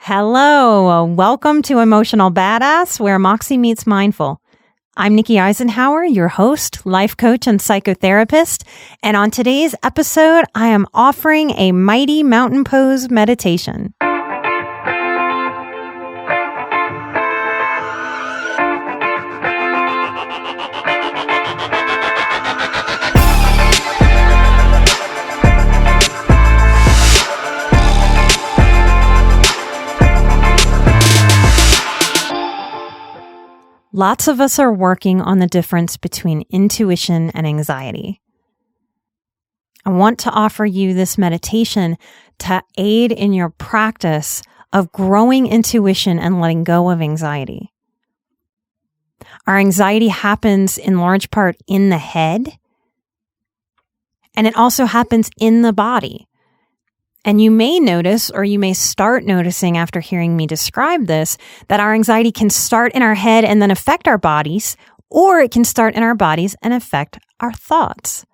Hello, welcome to Emotional Badass, where Moxie meets Mindful. I'm Nikki Eisenhower, your host, life coach, and psychotherapist. And on today's episode, I am offering a mighty mountain pose meditation. Lots of us are working on the difference between intuition and anxiety. I want to offer you this meditation to aid in your practice of growing intuition and letting go of anxiety. Our anxiety happens in large part in the head, and it also happens in the body. And you may notice, or you may start noticing after hearing me describe this, that our anxiety can start in our head and then affect our bodies, or it can start in our bodies and affect our thoughts.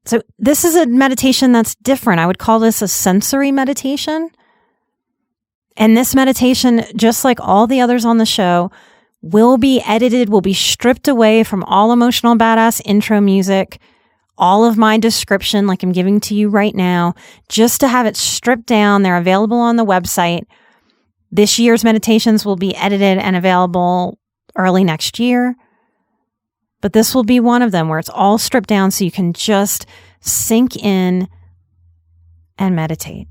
So this is a meditation that's different. I would call this a sensory meditation. And this meditation, just like all the others on the show, will be edited, will be stripped away from all Emotional Badass intro music, all of my description like I'm giving to you right now, just to have it stripped down. They're available on the website. This year's meditations will be edited and available early next year. But this will be one of them where it's all stripped down so you can just sink in and meditate.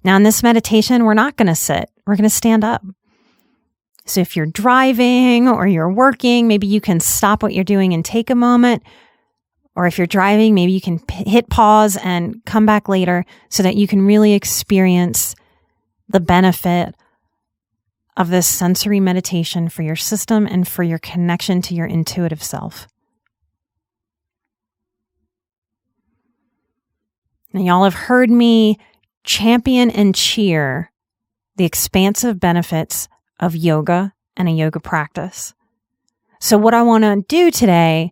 Now in this meditation, we're not going to sit. We're going to stand up. So if you're driving or you're working, maybe you can stop what you're doing and take a moment. Or if you're driving, maybe you can hit pause and come back later so that you can really experience the benefit of this sensory meditation for your system and for your connection to your intuitive self. Now, y'all have heard me champion and cheer the expansive benefits of yoga and a yoga practice. So what I want to do today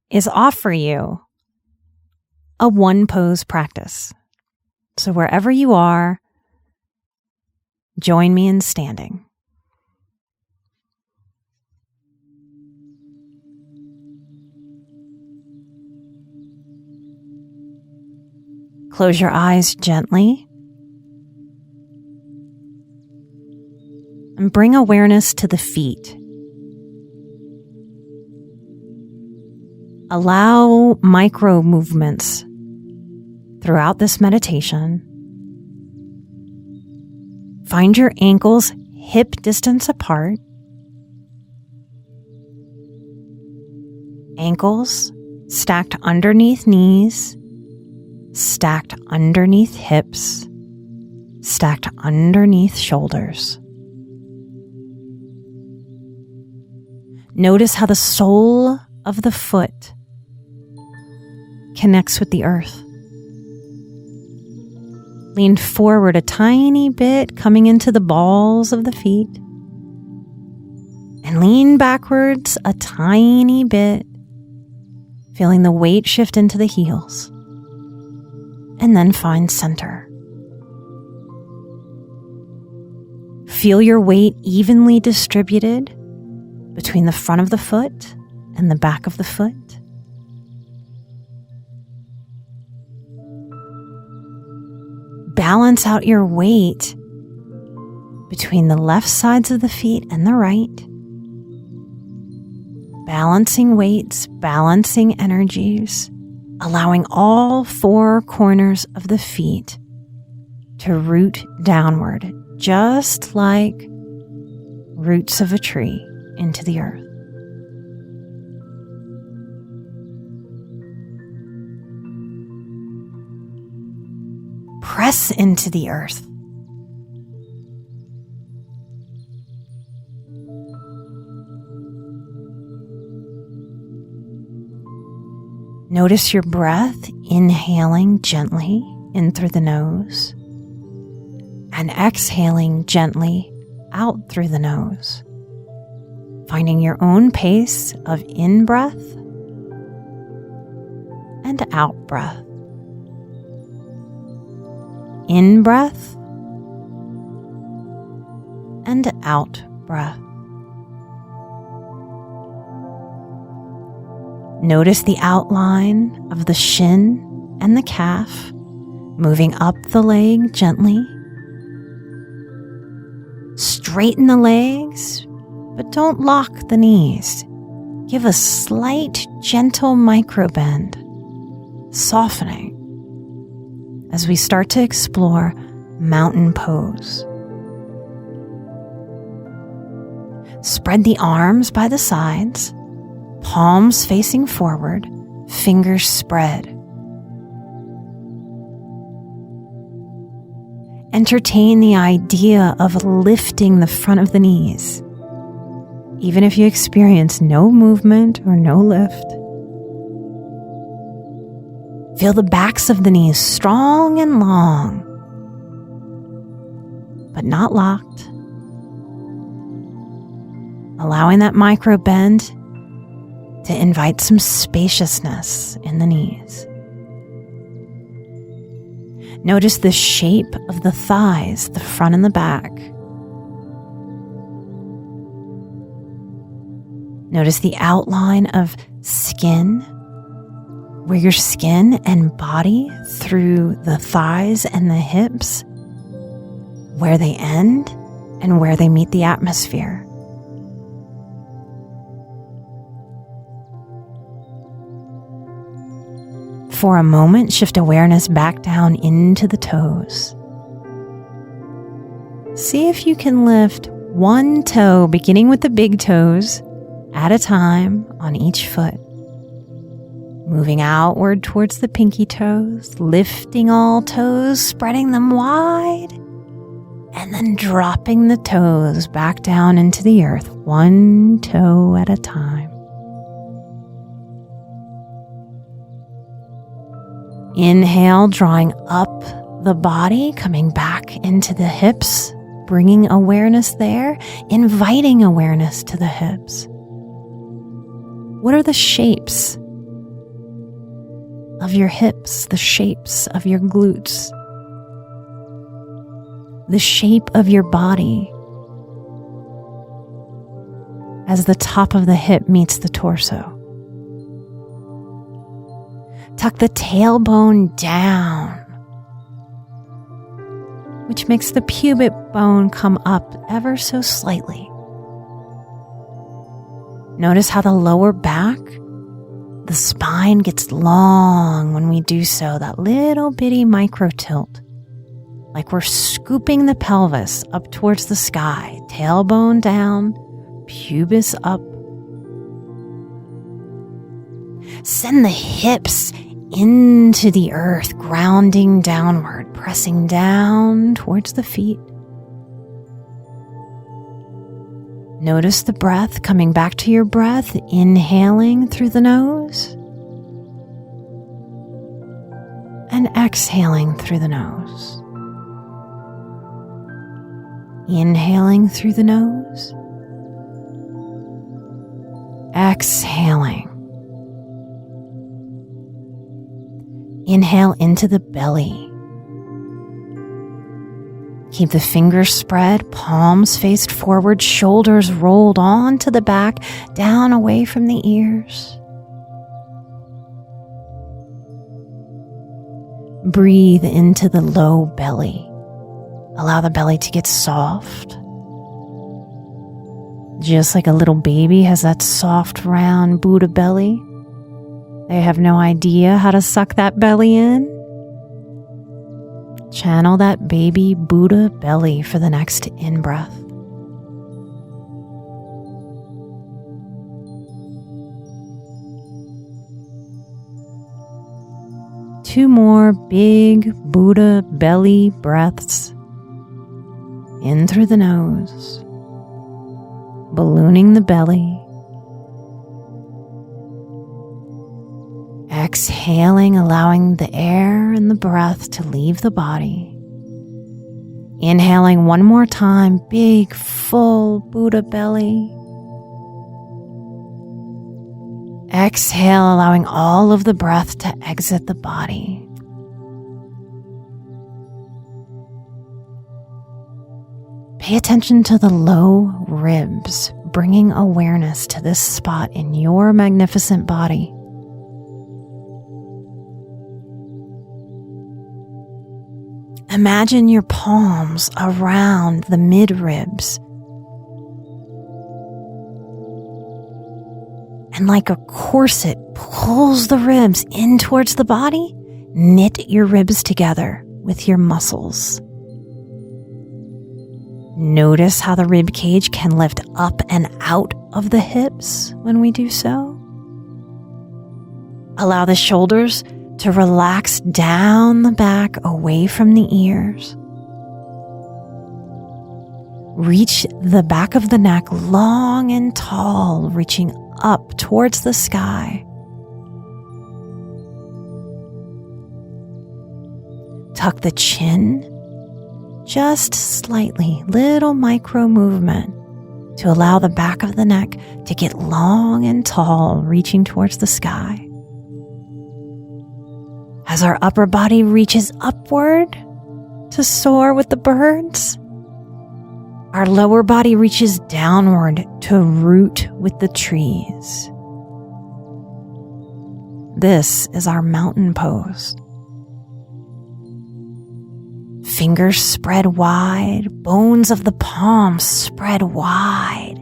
is offer you a one pose practice. So wherever you are, join me in standing. Close your eyes gently. And bring awareness to the feet. Allow micro movements throughout this meditation. Find your ankles hip distance apart. Ankles stacked underneath knees, stacked underneath hips, stacked underneath shoulders. Notice how the sole of the foot connects with the earth. Lean forward a tiny bit, coming into the balls of the feet. And lean backwards a tiny bit, feeling the weight shift into the heels. And then find center. Feel your weight evenly distributed between the front of the foot and the back of the foot. Balance out your weight between the left sides of the feet and the right. Balancing weights, balancing energies, allowing all four corners of the feet to root downward, just like roots of a tree into the earth. Press into the earth. Notice your breath, inhaling gently in through the nose and exhaling gently out through the nose. Finding your own pace of in-breath and out-breath. in breath and out breath. Notice the outline of the shin and the calf, moving up the leg gently. Straighten the legs, but don't lock the knees. Give a slight, gentle microbend, softening as we start to explore mountain pose. Spread the arms by the sides, palms facing forward, fingers spread. Entertain the idea of lifting the front of the knees, even if you experience no movement or no lift. Feel the backs of the knees strong and long, but not locked. Allowing that micro bend to invite some spaciousness in the knees. Notice the shape of the thighs, the front and the back. Notice the outline of skin, where your skin and body through the thighs and the hips, where they end and where they meet the atmosphere. For a moment, shift awareness back down into the toes. See if you can lift one toe, beginning with the big toes, at a time on each foot. Moving outward towards the pinky toes, lifting all toes, spreading them wide, and then dropping the toes back down into the earth, one toe at a time. Inhale, drawing up the body, coming back into the hips, bringing awareness there, inviting awareness to the hips. What are the shapes of your hips, the shapes of your glutes, the shape of your body as the top of the hip meets the torso? Tuck the tailbone down, which makes the pubic bone come up ever so slightly. Notice how the lower back, the spine gets long when we do so, that little bitty micro tilt, like we're scooping the pelvis up towards the sky, tailbone down, pubis up. Send the hips into the earth, grounding downward, pressing down towards the feet. Notice the breath, coming back to your breath, inhaling through the nose and exhaling through the nose. Inhaling through the nose, exhaling. Inhale into the belly. Keep the fingers spread, palms faced forward, shoulders rolled onto the back, down away from the ears. Breathe into the low belly. Allow the belly to get soft. Just like a little baby has that soft, round Buddha belly. They have no idea how to suck that belly in. Channel that baby Buddha belly for the next in-breath. Two more big Buddha belly breaths. In through the nose, ballooning the belly. Exhaling, allowing the air and the breath to leave the body. Inhaling one more time, big, full Buddha belly. Exhale, allowing all of the breath to exit the body. Pay attention to the low ribs, bringing awareness to this spot in your magnificent body. Imagine your palms around the mid-ribs. And like a corset pulls the ribs in towards the body, knit your ribs together with your muscles. Notice how the rib cage can lift up and out of the hips when we do so. Allow the shoulders to relax down the back away from the ears. Reach the back of the neck long and tall, reaching up towards the sky. Tuck the chin just slightly, little micro movement to allow the back of the neck to get long and tall, reaching towards the sky. As our upper body reaches upward to soar with the birds, our lower body reaches downward to root with the trees. This is our mountain pose. Fingers spread wide, bones of the palms spread wide,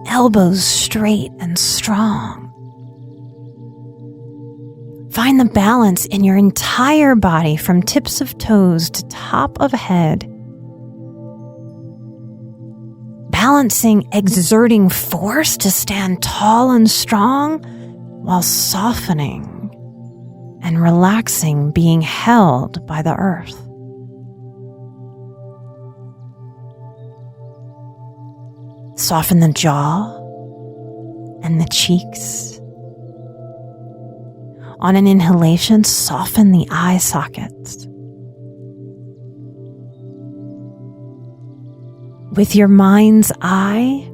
elbows straight and strong. Find the balance in your entire body from tips of toes to top of head. Balancing, exerting force to stand tall and strong while softening and relaxing, being held by the earth. Soften the jaw and the cheeks. On an inhalation, soften the eye sockets. With your mind's eye,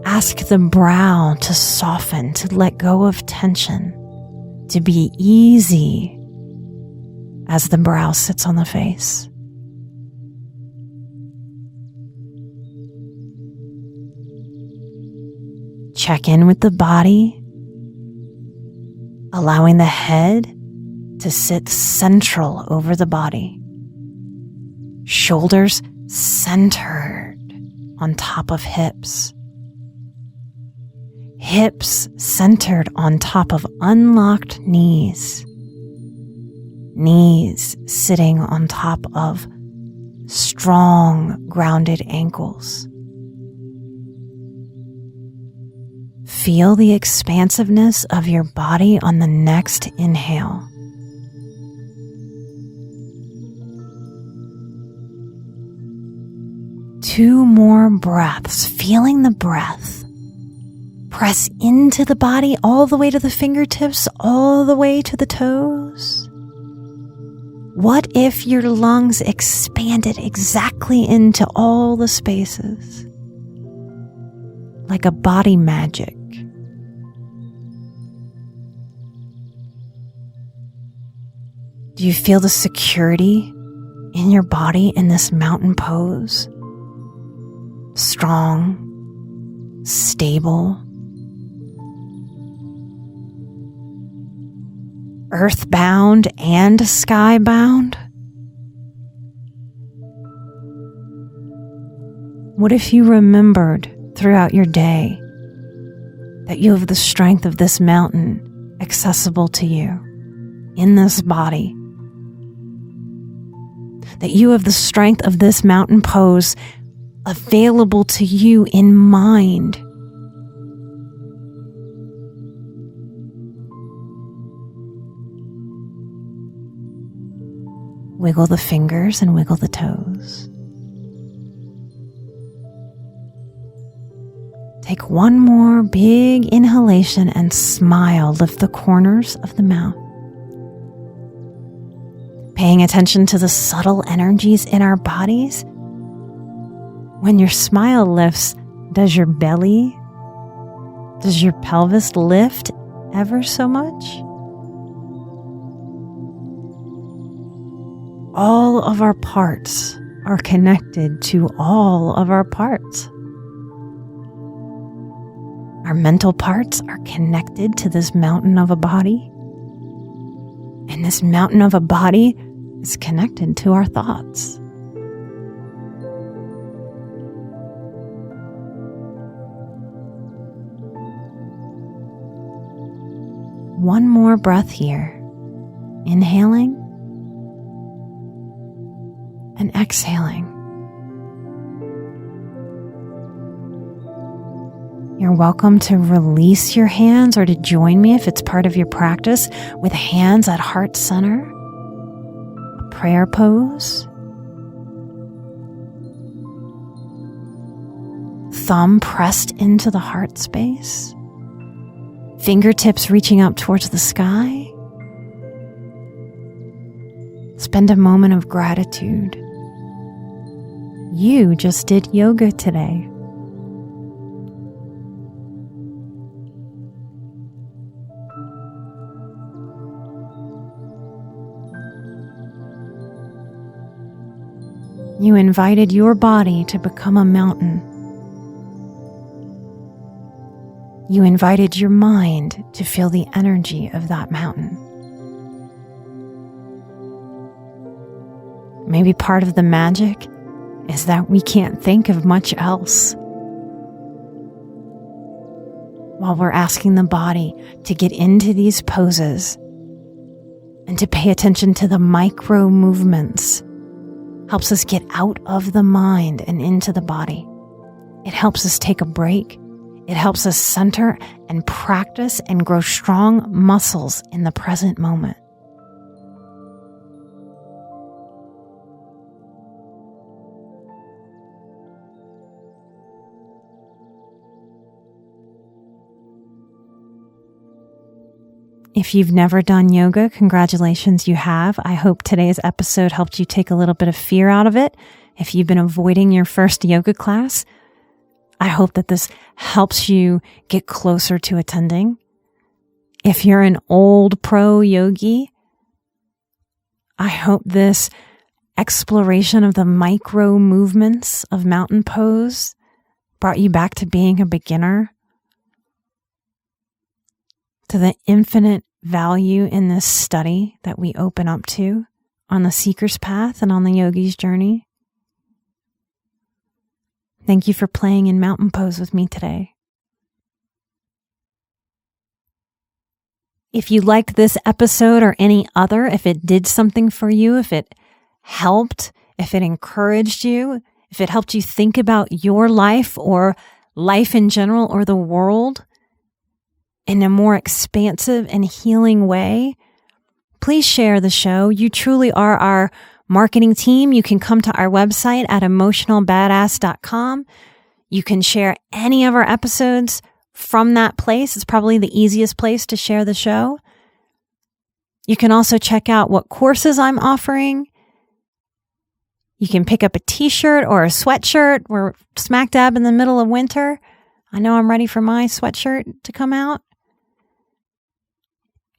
ask the brow to soften, to let go of tension, to be easy as the brow sits on the face. Check in with the body, allowing the head to sit central over the body. Shoulders centered on top of hips. Hips centered on top of unlocked knees. Knees sitting on top of strong, grounded ankles. Feel the expansiveness of your body on the next inhale. Two more breaths, feeling the breath. Press into the body all the way to the fingertips, all the way to the toes. What if your lungs expanded exactly into all the spaces? Like a body magic. Do you feel the security in your body in this mountain pose? Strong, stable, earthbound and skybound? What if you remembered throughout your day that you have the strength of this mountain accessible to you in this body? That you have the strength of this mountain pose available to you in mind. Wiggle the fingers and wiggle the toes. Take one more big inhalation and smile. Lift the corners of the mouth. Paying attention to the subtle energies in our bodies. When your smile lifts, does your belly, does your pelvis lift ever so much? All of our parts are connected to all of our parts. Our mental parts are connected to this mountain of a body. And this mountain of a body is connected to our thoughts. One more breath here. Inhaling and exhaling. You're welcome to release your hands or to join me if it's part of your practice with hands at heart center, a prayer pose, thumb pressed into the heart space, fingertips reaching up towards the sky. Spend a moment of gratitude. You just did yoga today. You invited your body to become a mountain. You invited your mind to feel the energy of that mountain. Maybe part of the magic is that we can't think of much else while we're asking the body to get into these poses and to pay attention to the micro movements. Helps us get out of the mind and into the body. It helps us take a break. It helps us center and practice and grow strong muscles in the present moment. If you've never done yoga, congratulations, you have. I hope today's episode helped you take a little bit of fear out of it. If you've been avoiding your first yoga class, I hope that this helps you get closer to attending. If you're an old pro yogi, I hope this exploration of the micro movements of mountain pose brought you back to being a beginner, to the infinite value in this study that we open up to on the seeker's path and on the yogi's journey. Thank you for playing in mountain pose with me today. If you liked this episode or any other, if it did something for you, if it helped, if it encouraged you, if it helped you think about your life or life in general or the world in a more expansive and healing way, please share the show. You truly are our marketing team. You can come to our website at emotionalbadass.com. You can share any of our episodes from that place. It's probably the easiest place to share the show. You can also check out what courses I'm offering. You can pick up a t-shirt or a sweatshirt. We're smack dab in the middle of winter. I know I'm ready for my sweatshirt to come out.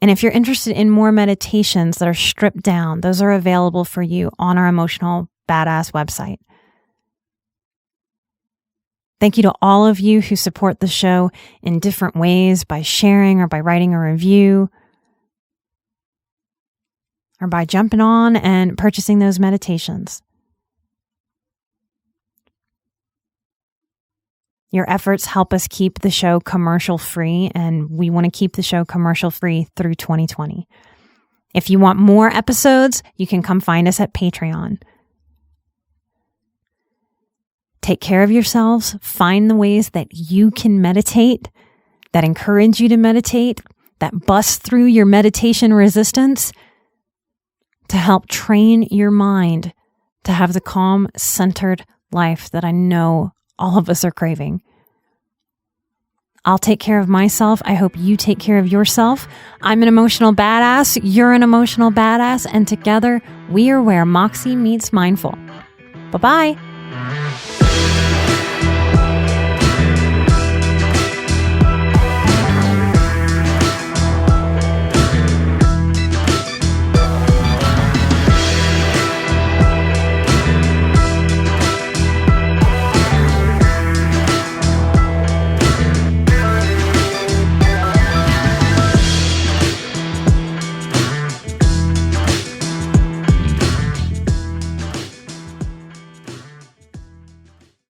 And if you're interested in more meditations that are stripped down, those are available for you on our Emotional Badass website. Thank you to all of you who support the show in different ways by sharing or by writing a review or by jumping on and purchasing those meditations. Your efforts help us keep the show commercial free, and we want to keep the show commercial free through 2020. If you want more episodes, you can come find us at Patreon. Take care of yourselves. Find the ways that you can meditate, that encourage you to meditate, that bust through your meditation resistance to help train your mind to have the calm, centered life that I know all of us are craving. I'll take care of myself. I hope you take care of yourself. I'm an emotional badass. You're an emotional badass. And together we are where Moxie meets mindful. Bye-bye.